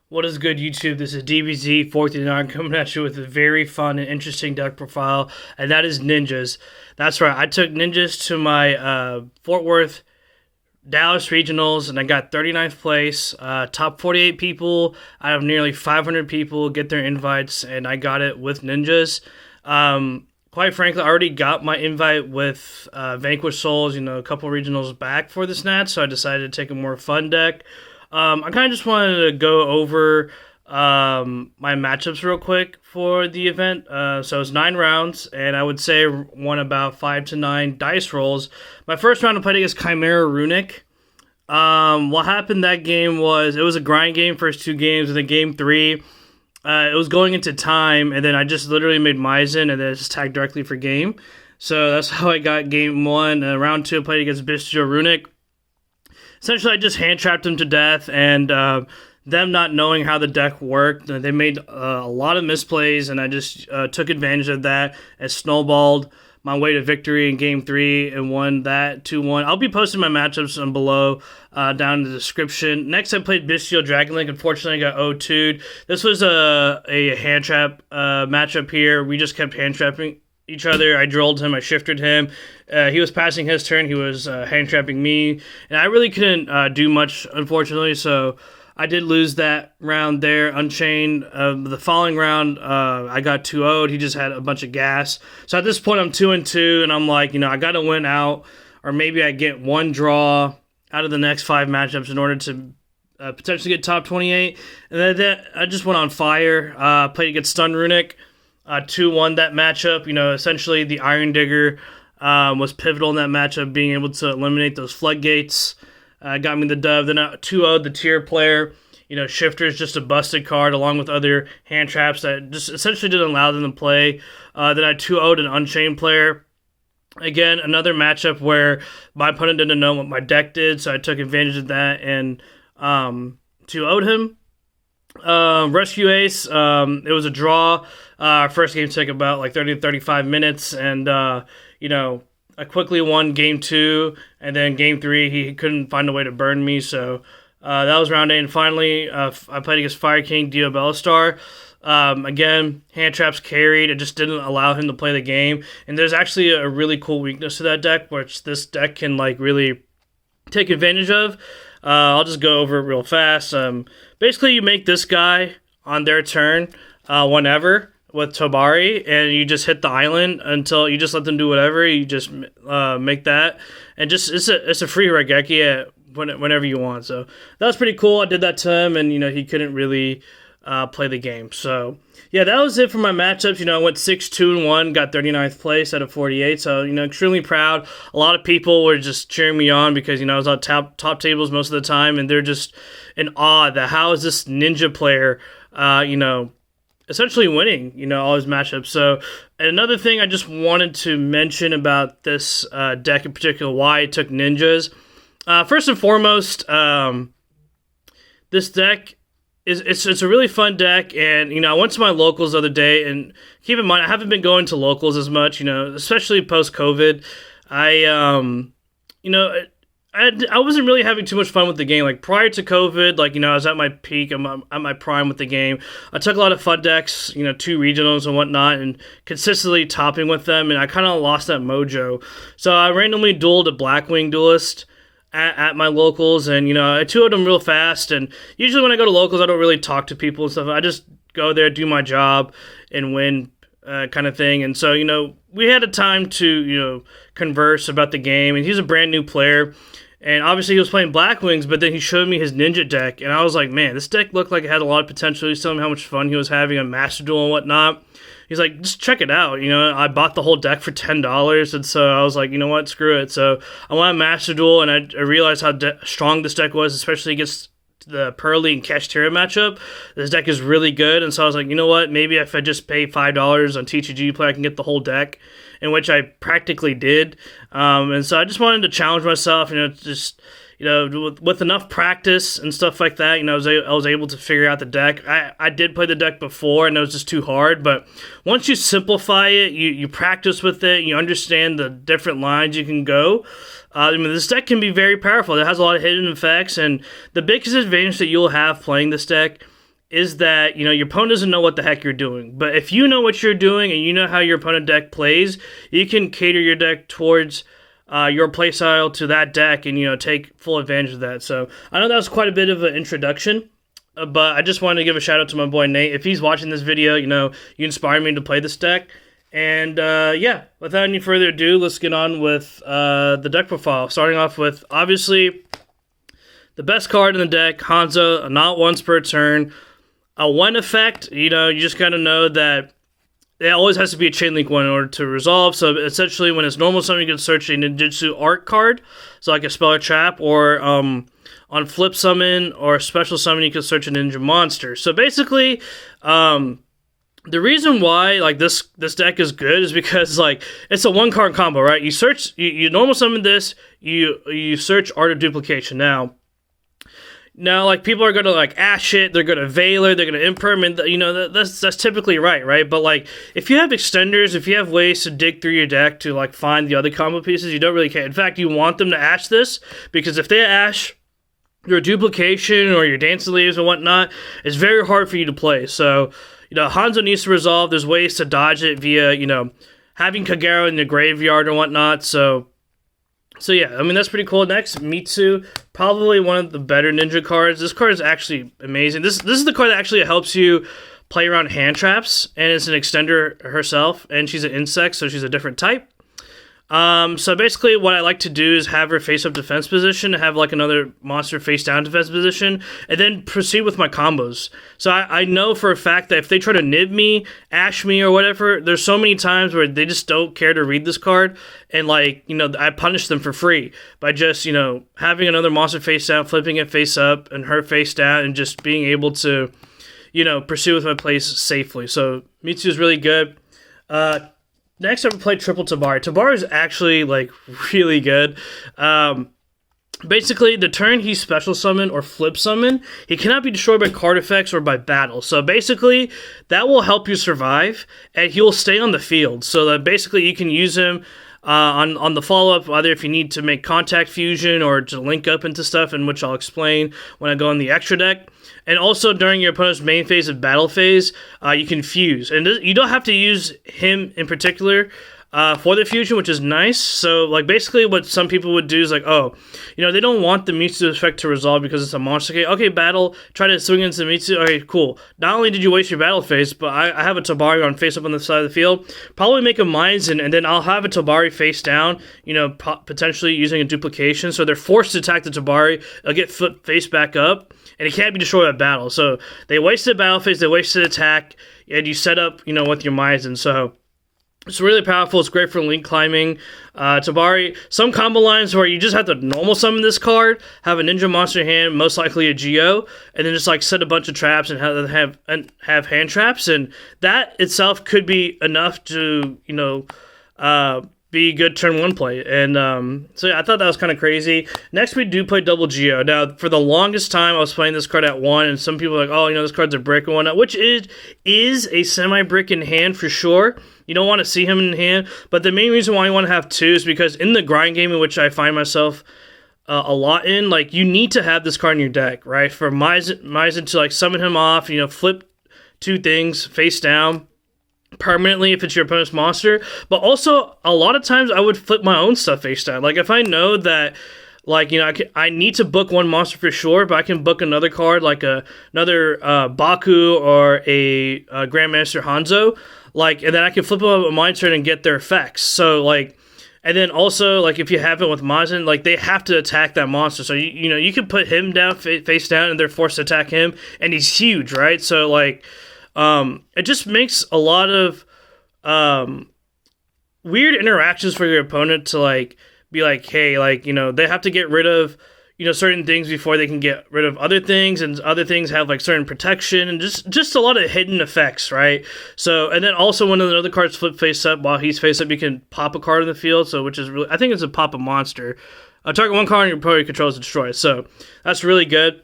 What is good, YouTube? This is DBZ439 coming at you with a very fun and interesting deck profile, and that is ninjas. That's right, I took ninjas to my Fort Worth Dallas regionals, and I got 39th place. Top 48 people out of nearly 500 people get their invites, and I got it with ninjas. Quite frankly, I already got my invite with Vanquish Souls, a couple regionals back for this Nat, so I decided to take a more fun deck. I kind of just wanted to go over my matchups real quick for the event. So it's 9 rounds, and I would say won about 5 to 9 dice rolls. My first round I played against Chimera Runick. What happened that game was it was a grind game, first 2 games, and then game 3, it was going into time, and then I just literally made Maizen, and then just tagged directly for game. So that's how I got game 1. Round 2 I played against Bystial Runick. Essentially, I just hand-trapped him to death, and them not knowing how the deck worked, they made a lot of misplays, and I just took advantage of that and snowballed my way to victory in Game 3 and won that 2-1. I'll be posting my matchups below down in the description. Next, I played Bystial Dragonlink. Unfortunately, I got 0-2'd. This was a hand trap matchup here. We just kept hand trapping each other. I drilled him, I shifted him. He was passing his turn, he was hand trapping me, and I really couldn't do much, unfortunately, so I did lose that round there. Unchained. The following round, I got 2-0'd. He just had a bunch of gas. So at this point, I'm 2-2, and I'm like, I got to win out, or maybe I get one draw out of the next 5 matchups in order to potentially get top 28. And then I just went on fire. Played against Stun Runick. 2-1 that matchup. Essentially the Iron Digger was pivotal in that matchup, being able to eliminate those floodgates. Got me the dub. Then 2-0'd the tier player. Shifter is just a busted card along with other hand traps that just essentially didn't allow them to play. Then I 2-0'd an Unchained player. Again, another matchup where my opponent didn't know what my deck did, so I took advantage of that and 2-0'd him. Rescue Ace, it was a draw. First game took about like 30 to 35 minutes, and I quickly won game 2, and then game 3 he couldn't find a way to burn me, so that was round 8. And finally, I played against Fire King diabellastar. Again, hand traps carried. It just didn't allow him to play the game, and there's actually a really cool weakness to that deck, which this deck can really take advantage of. I'll just go over it real fast. Basically, you make this guy on their turn whenever with Tobari, and you just hit the island until you just let them do whatever. You just make that, and just it's a free Regeki whenever you want. So that was pretty cool. I did that to him, and he couldn't really play the game. So yeah, that was it for my matchups. I went 6-2-1, got 39th place out of 48. So extremely proud. A lot of people were just cheering me on because I was on top tables most of the time, and they're just in awe that how is this ninja player, essentially winning, all his matchups. So, and another thing I just wanted to mention about this deck in particular, why I took ninjas. First and foremost, this deck it's a really fun deck, and I went to my locals the other day, and keep in mind I haven't been going to locals as much, especially post COVID. I wasn't really having too much fun with the game. Like prior to COVID, I was at my peak, I'm at my prime with the game. I took a lot of fun decks, 2 regionals and whatnot, and consistently topping with them, and I kind of lost that mojo. So I randomly dueled a Blackwing duelist at my locals, and I 2-0'd them real fast. And usually when I go to locals, I don't really talk to people and stuff. I just go there, do my job, and win, kind of thing. And so we had a time to converse about the game, and he's a brand new player. And obviously he was playing Blackwings, but then he showed me his ninja deck, and I was like, man, this deck looked like it had a lot of potential. He's telling me how much fun he was having on Master Duel and whatnot. He's like, just check it out. I bought the whole deck for $10, and so I was like, you know what, screw it. So I went on Master Duel, and I realized how strong this deck was, especially against the Pearly and Kashtira matchup. This deck is really good, and so I was like, you know what, maybe if I just pay $5 on TCG Play, I can get the whole deck, in which I practically did. And so I just wanted to challenge myself, with enough practice and stuff like that, I was able to figure out the deck. I did play the deck before, and it was just too hard, but once you simplify it, you practice with it, you understand the different lines you can go. This deck can be very powerful. It has a lot of hidden effects, and the biggest advantage that you'll have playing this deck is that, you know, your opponent doesn't know what the heck you're doing. But if you know what you're doing and you know how your opponent deck plays, you can cater your deck towards your playstyle to that deck and, you know, take full advantage of that. So I know that was quite a bit of an introduction, but I just wanted to give a shout out to my boy Nate. If he's watching this video, you know, you inspired me to play this deck. And yeah, without any further ado, let's get on with the deck profile. Starting off with, obviously, the best card in the deck, Hanzo, not once per turn. A 1 effect, you know, you just gotta know that it always has to be a chain link 1 in order to resolve. So essentially, when it's normal summon, you can search a Ninjitsu Art card, so like a spell or trap, or on flip summon or special summon, you can search a ninja monster. So basically, the reason why like this deck is good is because like it's a 1-card combo, right? You search, you normal summon this, you search Art of Duplication. Now, like, people are going to, like, ash it, they're going to Veiler, they're going to Impermanence, you know, that's typically right? But, like, if you have extenders, if you have ways to dig through your deck to, like, find the other combo pieces, you don't really care. In fact, you want them to ash this, because if they ash your Duplication or your Dancing Leaves and whatnot, it's very hard for you to play. So, you know, Hanzo needs to resolve. There's ways to dodge it via, you know, having Kagero in the graveyard or whatnot, So yeah, I mean, that's pretty cool. Next, Mitsu, probably one of the better ninja cards. This card is actually amazing. This is the card that actually helps you play around hand traps, and it's an extender herself, and she's an insect, so she's a different type. So basically what I like to do is have her face-up defense position, have like another monster face-down defense position, and then proceed with my combos. So I know for a fact that if they try to nib me, ash me, or whatever, there's so many times where they just don't care to read this card, and like, you know, I punish them for free by just, you know, having another monster face-down, flipping it face-up, and her face-down, and just being able to, you know, pursue with my plays safely. So Mitsu is really good. Next, I would play Triple Tobari. Tobari is actually, like, really good. Basically, the turn he special summon or flip summon, he cannot be destroyed by card effects or by battle. So basically, that will help you survive, and he will stay on the field. So that basically you can use him on the follow-up, either if you need to make contact fusion or to link up into stuff, in which I'll explain when I go in the extra deck. And also during your opponent's main phase of battle phase, you can fuse. And you don't have to use him in particular for the fusion, which is nice. So, like, basically what some people would do is like, oh, you know, they don't want the Mitsu effect to resolve because it's a monster. Okay, battle, try to swing into Mitsu. Okay, cool. Not only did you waste your battle phase, but I have a Tobari on face up on the side of the field. Probably make a Maizen, and then I'll have a Tobari face down, you know, potentially using a duplication. So they're forced to attack the Tobari. They'll get face back up, and it can't be destroyed at battle. So they wasted battle phase, they wasted attack, and you set up, you know, with your Maizen. So it's really powerful. It's great for link climbing. Tobari, some combo lines where you just have to normal summon this card, have a ninja monster in hand, most likely a Jioh, and then just like set a bunch of traps and have hand traps, and that itself could be enough to, you know, be good turn 1 play. And so yeah, I thought that was kind of crazy. Next, we do play double Jioh. Now, for the longest time, I was playing this card at 1, and some people are like, oh, you know, this card's a brick and whatnot, which is a semi-brick in hand for sure. You don't want to see him in hand, but the main reason why you want to have 2 is because in the grind game, in which I find myself a lot in, like, you need to have this card in your deck, right? For Maizen to, like, summon him off, you know, flip 2 things face down permanently if it's your opponent's monster. But also, a lot of times I would flip my own stuff face down. Like, if I know that, like, you know, I need to book 1 monster for sure, but I can book another card, like another Baku or a Grandmaster Hanzo, like, and then I can flip them up on my turn and get their effects. So, like, and then also, like, if you have it with Maizen, like, they have to attack that monster. So, you know, you can put him down, face down, and they're forced to attack him, and he's huge, right? So, like, it just makes a lot of weird interactions for your opponent to, like, be like, hey, like, you know, they have to get rid of, you know, certain things before they can get rid of other things, and other things have, like, certain protection, and just a lot of hidden effects, right? So, and then also when the other cards flip face up, while he's face up, you can pop a card in the field, so, which is really, I think it's a pop a monster. Target 1 card and your opponent controls to destroy it, so that's really good.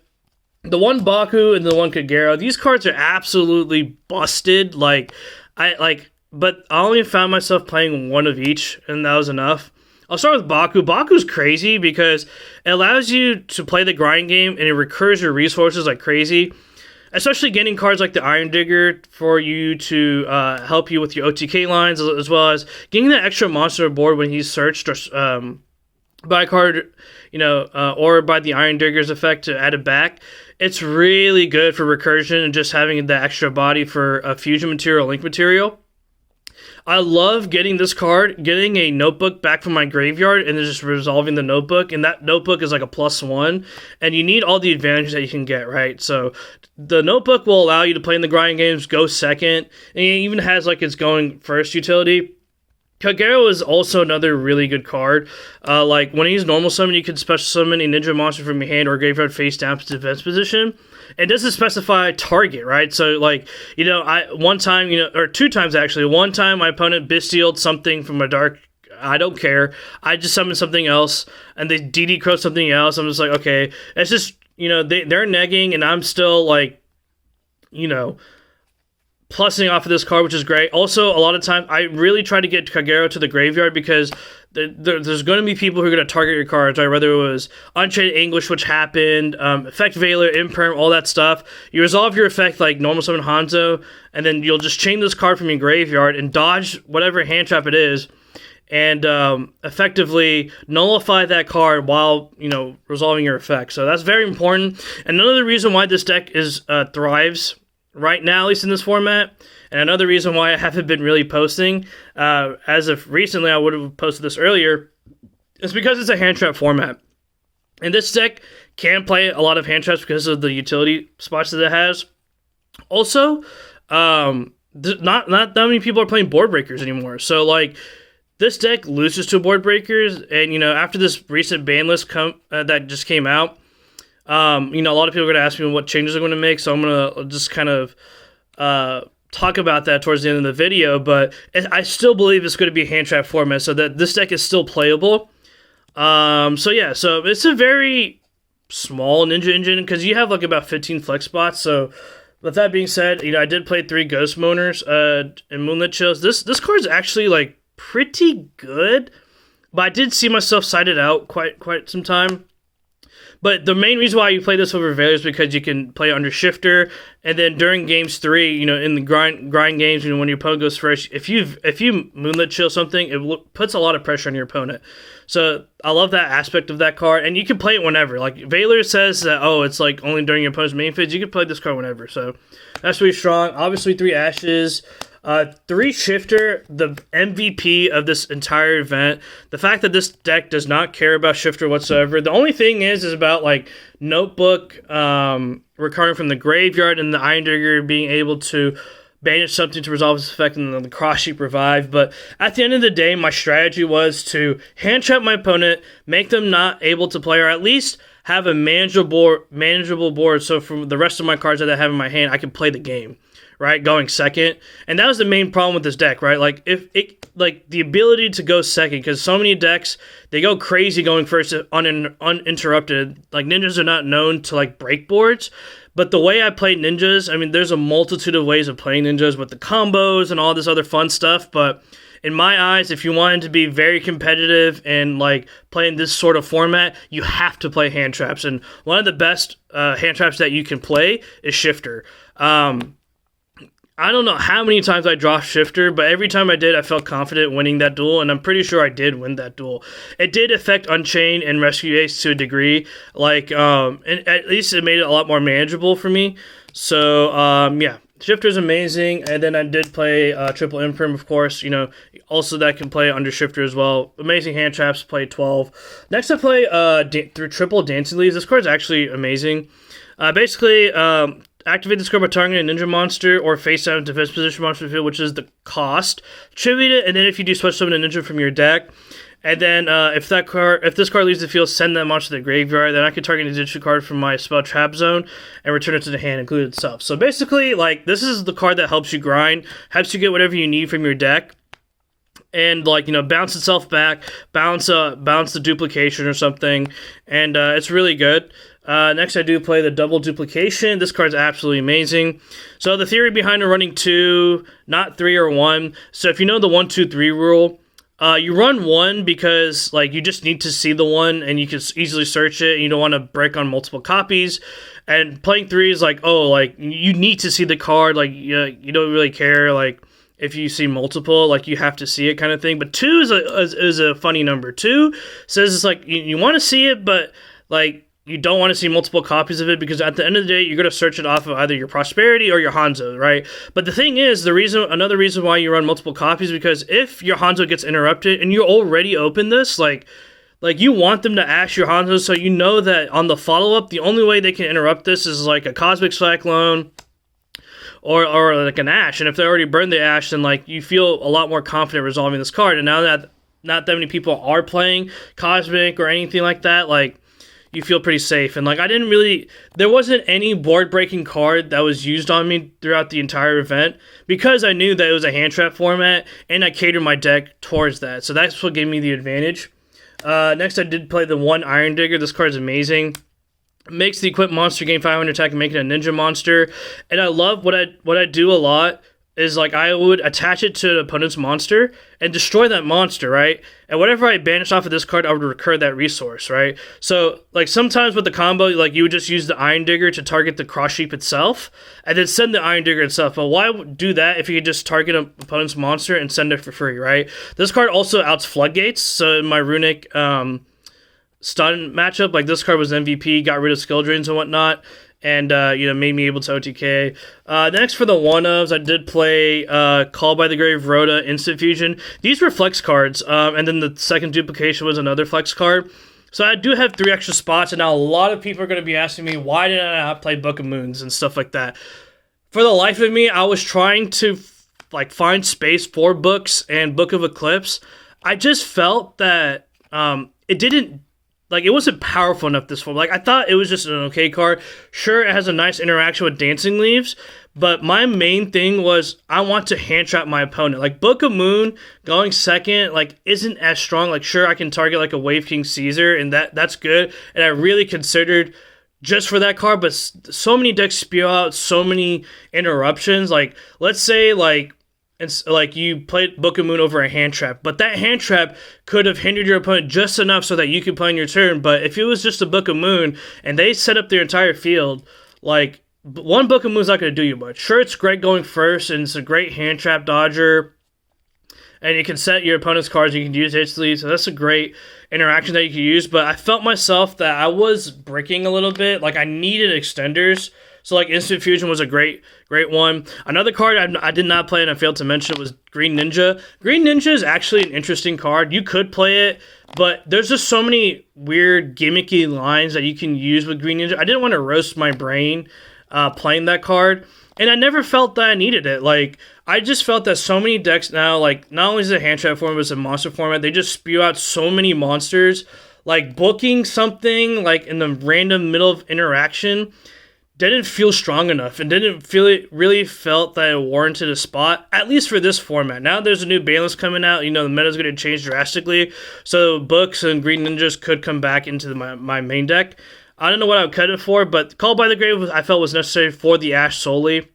The one Baku and the one Kagero, these cards are absolutely busted, but I only found myself playing 1 of each, and that was enough. I'll start with Baku. Baku's crazy because it allows you to play the grind game, and it recurs your resources like crazy. especially getting cards like the Iron Digger for you to help you with your OTK lines, as well as getting that extra monster aboard when he's searched or by a card, or by the Iron Digger's effect to add it back. It's really good for recursion and just having the extra body for a fusion material, link material. I love getting this card, getting a notebook back from my graveyard, and then just resolving the notebook. And that notebook is like a +1, and you need all the advantages that you can get, right? So the notebook will allow you to play in the grind games, go second, and it even has like its going first utility. Kagero is also another really good card. Like when he's normal summon, you can special summon a ninja monster from your hand or graveyard face down to defense position. It doesn't specify target, right? So like, one time, or 2 times actually. One time my opponent Bystialed something from a dark, I don't care. I just summoned something else and they DD Crow something else. I'm just like, okay, it's just, they're negging and I'm still like, plussing off of this card, which is great. Also, a lot of times, I really try to get Kagero to the graveyard because there's going to be people who are going to target your cards, right? Whether it was Unchained Anguish, which happened, Effect Veiler, Imperm, all that stuff. You resolve your effect like normal summon Hanzo, and then you'll just chain this card from your graveyard and dodge whatever hand trap it is, and effectively nullify that card while, resolving your effect. So that's very important. And another reason why this deck is thrives right now, at least in this format, and another reason why I haven't been really posting, as of recently, I would have posted this earlier, is because it's a hand trap format. And this deck can play a lot of hand traps because of the utility spots that it has. Also, not that many people are playing board breakers anymore. So, like, this deck loses to board breakers, and, after this recent ban list that just came out, a lot of people are going to ask me what changes I'm going to make, so I'm going to just kind of talk about that towards the end of the video, but I still believe it's going to be a hand trap format, so that this deck is still playable. So it's a very small ninja engine, because you have like about 15 flex spots, so with that being said, I did play 3 Ghost Mourners and Moonlit Chills. This card's actually like pretty good, but I did see myself sided out quite some time. But the main reason why you play this over Veiler is because you can play under Shifter, and then during games 3, in the grind games, when your opponent goes first, if you Moonlit Chill something, it puts a lot of pressure on your opponent. So I love that aspect of that card, and you can play it whenever. Like Veiler says that, it's like only during your opponent's main phase. You can play this card whenever. So that's really strong. Obviously 3 Ashes. 3 Shifter, the MVP of this entire event. The fact that this deck does not care about Shifter whatsoever. The only thing is about like Notebook recurring from the graveyard and the Iron Digger being able to banish something to resolve its effect and then the Cross Sheep Revive. But at the end of the day, my strategy was to hand trap my opponent, make them not able to play, or at least have a manageable board, so for the rest of my cards that I have in my hand, I can play the game, right, going second. And that was the main problem with this deck, right? Like, the ability to go second, because so many decks, they go crazy going first uninterrupted. Like, ninjas are not known to, like, break boards, but the way I play ninjas, I mean, there's a multitude of ways of playing ninjas with the combos and all this other fun stuff, but in my eyes, if you wanted to be very competitive and like playing this sort of format, you have to play hand traps. And one of the best hand traps that you can play is Shifter. I don't know how many times I dropped Shifter, but every time I did, I felt confident winning that duel, and I'm pretty sure I did win that duel. It did affect Unchained and Rescue Ace to a degree, and at least it made it a lot more manageable for me. So, Shifter's amazing, and then I did play Triple Imperm, of course, also that can play under Shifter as well. Amazing hand traps, play 12. Next I play through Triple Dancing Leaves. This card's actually amazing. Basically, activate this card by targeting a ninja monster or face down defense position monster field, which is the cost. Tribute it, and then if you do special summon a ninja from your deck, and then if this card leaves the field, send that monster to the graveyard. Then I can target a Ninjitsu card from my spell trap zone and return it to the hand, including itself. So basically, like, this is the card that helps you grind, helps you get whatever you need from your deck, and bounce itself back, bounce the duplication or something, and it's really good. Next, I do play the Double Duplication. This card's absolutely amazing. So the theory behind running 2, not 3 or 1. So if you know the 1, 2, 3 rule, You run 1 because like you just need to see the 1 and you can easily search it. And you don't want to break on multiple copies. And playing 3 is like, oh, like you need to see the card. Like you don't really care like if you see multiple, like you have to see it kind of thing. But 2 is a funny number. 2 says it's like you want to see it, but like you don't want to see multiple copies of it because at the end of the day, you're going to search it off of either your Prosperity or your Hanzo, right? But the thing is, another reason why you run multiple copies is because if your Hanzo gets interrupted and you already open this, like you want them to ash your Hanzo, so you know that on the follow-up, the only way they can interrupt this is like a Cosmic Cyclone or like an ash. And if they already burned the ash, then like you feel a lot more confident resolving this card. And now that not that many people are playing Cosmic or anything like that, like you feel pretty safe. And like there wasn't any board breaking card that was used on me throughout the entire event because I knew that it was a hand trap format and I catered my deck towards that. So that's what gave me the advantage. Next I did play the 1 Iron Digger. This card is amazing. It makes the equipped monster gain 500 attack and make it a ninja monster. And I love what I do a lot is like I would attach it to an opponent's monster and destroy that monster, right? And whatever I banished off of this card, I would recur that resource, right? So like sometimes with the combo, like you would just use the Iron Digger to target the Cross Sheep itself and then send the Iron Digger itself. But why do that if you could just target an opponent's monster and send it for free, right? This card also outs Floodgates. So in my Runick Stun matchup, like this card was MVP, got rid of skill drains and whatnot. And, made me able to OTK. Next for the one-ofs, I did play Call by the Grave, Rhoda, Instant Fusion. These were flex cards, and then the second duplication was another flex card. So I do have 3 extra spots, and now a lot of people are going to be asking me, why did I not play Book of Moons and stuff like that? For the life of me, I was trying to find space for books and Book of Eclipse. I just felt that it didn't... Like, it wasn't powerful enough this form. Like, I thought it was just an okay card. Sure, it has a nice interaction with Dancing Leaves, but my main thing was I want to hand trap my opponent. Like, Book of Moon going second, like, isn't as strong. Like, sure, I can target, like, a Wave King Caesar, and that's good. And I really considered just for that card, but so many decks spew out so many interruptions. Like, let's say, like you played Book of Moon over a hand trap, but that hand trap could have hindered your opponent just enough so that you could play on your turn. But if it was just a Book of Moon and they set up their entire field, like one Book of Moon's not going to do you much. Sure, it's great going first and it's a great hand trap dodger, and you can set your opponent's cards. You can use instantly, so that's a great interaction that you can use. But I felt myself that I was bricking a little bit. Like I needed extenders. So, like, Instant Fusion was a great one. Another card I did not play and I failed to mention was Green Ninja. Green Ninja is actually an interesting card. You could play it, but there's just so many weird, gimmicky lines that you can use with Green Ninja. I didn't want to roast my brain playing that card, and I never felt that I needed it. Like, I just felt that so many decks now, like, not only is it a hand trap format, but it's a monster format, they just spew out so many monsters. Like, booking something, like, in the random middle of interaction didn't feel strong enough and didn't feel it really felt that it warranted a spot, at least for this format. Now there's a new balance coming out, the meta's going to change drastically, so books and Green Ninjas could come back into my main deck. I don't know what I would cut it for, but Call by the Grave I felt was necessary for the Ash solely,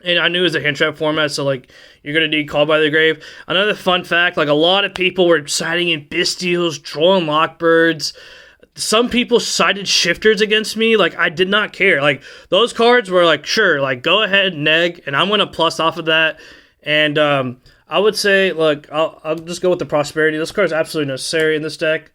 and I knew it was a hand trap format, so like you're going to need Call by the Grave. Another fun fact, like a lot of people were siding in Bystials, trolling Lockbirds. Some people cited Shifters against me. Like, I did not care. Like, those cards were like, sure, like, go ahead, neg, and I'm going to plus off of that. And I would say, look, I'll just go with the Prosperity. This card is absolutely necessary in this deck.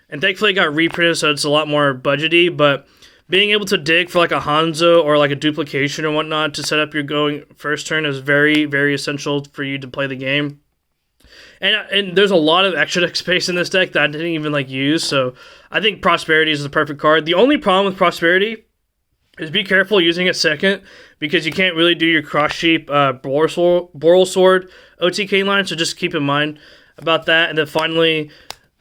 And thankfully it got reprinted, so it's a lot more budgety. But being able to dig for, like, a Hanzo or, like, a duplication or whatnot to set up your going first turn is very, very essential for you to play the game. And there's a lot of extra deck space in this deck that I didn't even use, so I think Prosperity is the perfect card. The only problem with Prosperity is be careful using it second, because you can't really do your Cross Sheep Boral Sword OTK line, so just keep in mind about that. And then finally,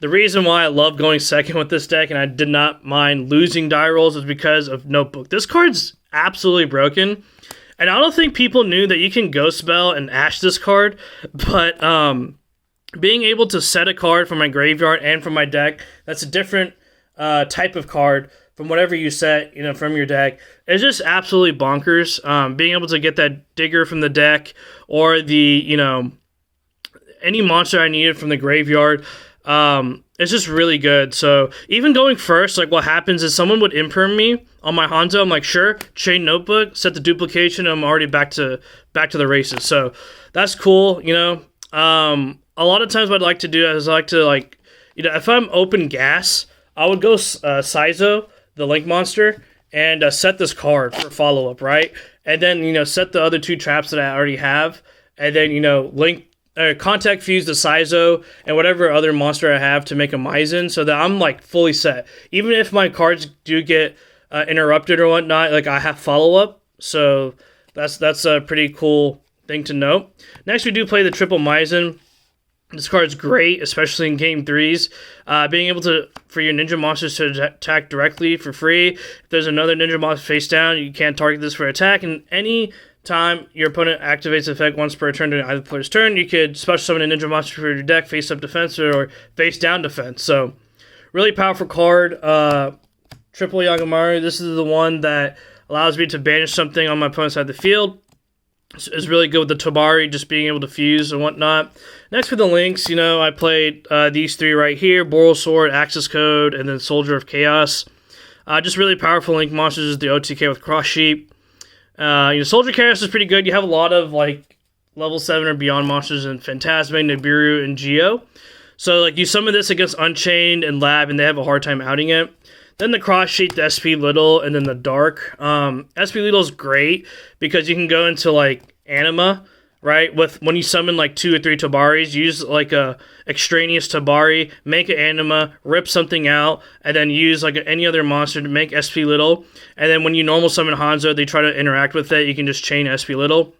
the reason why I love going second with this deck and I did not mind losing die rolls is because of Notebook. This card's absolutely broken, and I don't think people knew that you can Ghost Spell and Ash this card, but being able to set a card from my graveyard and from my deck, that's a different type of card from whatever you set, from your deck. It's just absolutely bonkers. Being able to get that Digger from the deck or the, any monster I needed from the graveyard. It's just really good. So even going first, like what happens is someone would imperm me on my Hanzo. I'm like, sure, chain notebook, set the duplication. I'm already back to the races. So that's cool. You know, a lot of times what I'd like to do is I like to like, you know, if I'm open gas, I would go Saizo, the Link monster, and set this card for follow up, right? And then, you know, set the other 2 traps that I already have, and then, you know, link. Contact fuse the Saizo and whatever other monster I have to make a Maizen so that I'm like fully set. Even if my cards do get interrupted or whatnot, like I have follow up. So that's a pretty cool thing to note. Next, we do play the triple Maizen. This card's great, especially in game 3s. Being able to for your ninja monsters to attack directly for free. If there's another ninja monster face down, you can't target this for attack. And any time your opponent activates the effect once per turn during either player's turn, you could special summon a ninja monster for your deck, face up defense or face down defense. So really powerful card. Triple Yagamaru, this is the one that allows me to banish something on my opponent's side of the field. It's really good with the Tobari, just being able to fuse and whatnot. Next for the links, you know, I played these 3 right here, Boral Sword, Access Code, and then Soldier of Chaos. Just really powerful link monsters, the OTK with Cross Sheep. You know, Soldier Chaos is pretty good. You have a lot of like level 7 or beyond monsters in Phantasme, Nibiru, and Jioh. So like you summon this against Unchained and Lab, and they have a hard time outing it. Then the Cross Sheet, the SP Little, and then the Dark. SP Little is great because you can go into like Anima, right? With when you summon like 2 or 3 Tobaris, use like a extraneous Tobari, make an Anima, rip something out, and then use like any other monster to make SP Little. And then when you normal summon Hanzo, they try to interact with it. You can just chain SP Little.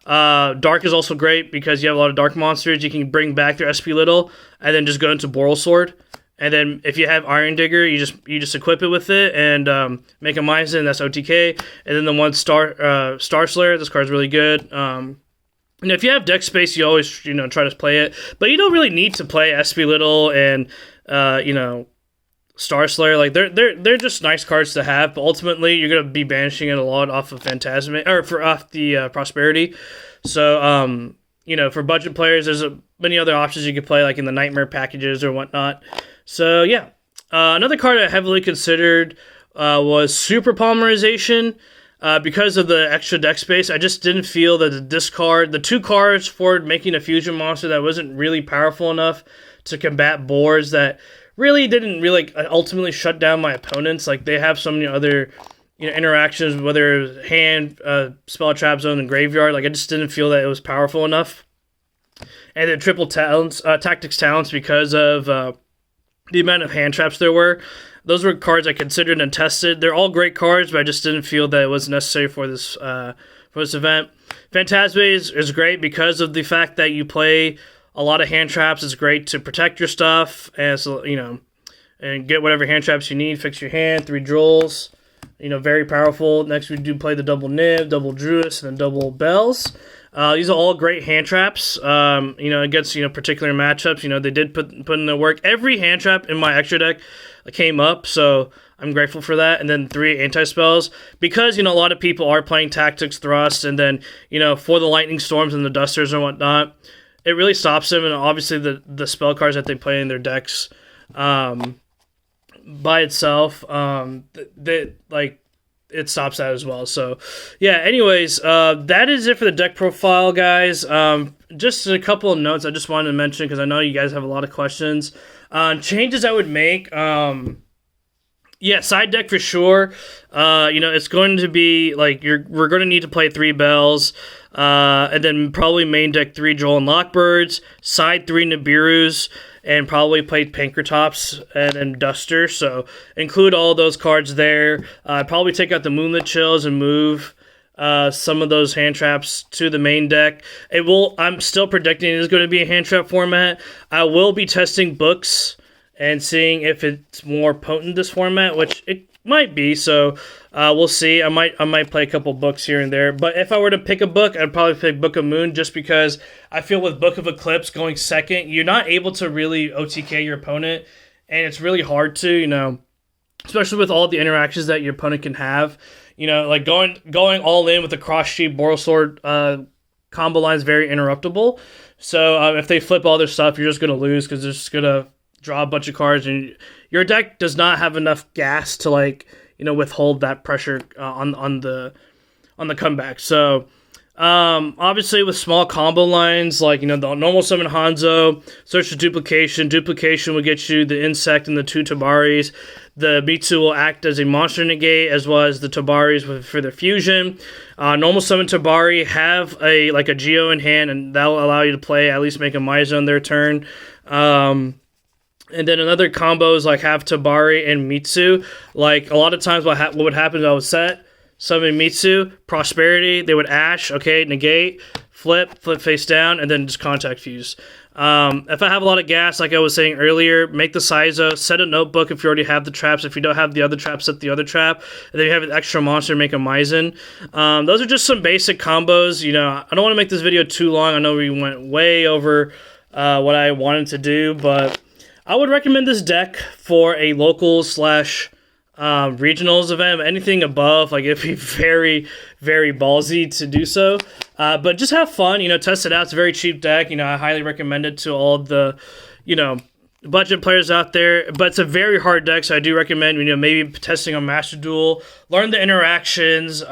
Dark is also great because you have a lot of dark monsters. You can bring back their SP Little and then just go into Boral Sword. And then if you have Iron Digger, you just equip it with it and make a Maizen, that's OTK. And then the one Starslayer, this card's really good. You know, if you have deck space, you always, you know, try to play it. But you don't really need to play SP Little and, you know, Starslayer. Like, they're just nice cards to have. But ultimately, you're going to be banishing it a lot off of Phantasme, or off the Prosperity. So, you know, for budget players, there's many other options you can play, like in the Nightmare packages or whatnot. So, yeah. Another card I heavily considered was Super Polymerization. Because of the extra deck space, I just didn't feel that the 2 cards for making a fusion monster that wasn't really powerful enough to combat boards that really didn't really ultimately shut down my opponents. Like, they have so many other, you know, interactions, whether it was hand, spell trap zone, and graveyard. Like, I just didn't feel that it was powerful enough. And then triple talents, tactics talents, because of the amount of hand traps there were. Those were cards I considered and tested. They're all great cards, but I just didn't feel that it was necessary for this event. Phantasme is great because of the fact that you play a lot of hand traps. It's great to protect your stuff, and so, you know, and get whatever hand traps you need. Fix your hand, 3 Drolls. You know, very powerful. Next, we do play the double Nib, double Druis, and then double Bells. These are all great hand traps, you know, against, you know, particular matchups. You know, they did put in the work. Every hand trap in my extra deck came up, so I'm grateful for that. And then 3 anti-spells, because, you know, a lot of people are playing Tactics Thrust, and then, you know, for the Lightning Storms and the Dusters and whatnot, it really stops them. And obviously the spell cards that they play in their decks, by itself, it stops that as well. So, yeah, anyways, that is it for the deck profile, guys. Just a couple of notes I just wanted to mention because I know you guys have a lot of questions. Changes I would make, yeah, side deck for sure. You know, it's going to be, like, we're going to need to play 3 Bells, and then probably main deck 3 Joel and Lockbirds, side 3 Nibirus, and probably play Pankratops and then Duster. So include all those cards there. Probably take out the Moonlit Chills and move some of those hand traps to the main deck. I'm still predicting it is going to be a hand trap format. I will be testing books and seeing if it's more potent this format, which it might be. So we'll see. I might play a couple books here and there. But if I were to pick a book, I'd probably pick Book of Moon, just because I feel with Book of Eclipse going second, you're not able to really OTK your opponent, and it's really hard to, you know, especially with all the interactions that your opponent can have. You know, like going all in with the Cross Sheep, Boral Sword, combo line is very interruptible. So if they flip all their stuff, you're just going to lose because they're just going to draw a bunch of cards, and your deck does not have enough gas to like, you know, withhold that pressure on the comeback. So obviously with small combo lines, like, you know, the normal summon Hanzo, search for duplication. Duplication will get you the insect and the 2 Tobaris. The Mitsu will act as a monster negate, as well as the Tobaris for their fusion. Normal summon Tobari have a Jioh in hand, and that will allow you to play, at least make a Miza on their turn. And then another combo is like have Tobari and Mitsu. Like a lot of times what would happen is I would set, summon Mitsu, Prosperity, they would Ash, okay, negate, flip face down, and then just contact fuse. If I have a lot of gas, like I was saying earlier, make the Saizo, set a notebook if you already have the traps. If you don't have the other trap, set the other trap. And then you have an extra monster, make a Mizen. Those are just some basic combos. You know, I don't want to make this video too long. I know we went way over what I wanted to do, but I would recommend this deck for a local slash regionals event. Anything above, like, it'd be very, very ballsy to do so. But just have fun, you know, test it out. It's a very cheap deck. You know, I highly recommend it to all the, you know, budget players out there. But it's a very hard deck, so I do recommend, you know, maybe testing on Master Duel. Learn the interactions.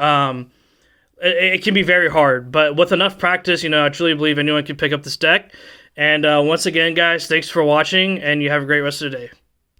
It can be very hard, but with enough practice, you know, I truly believe anyone can pick up this deck. And once again, guys, thanks for watching, and you have a great rest of the day.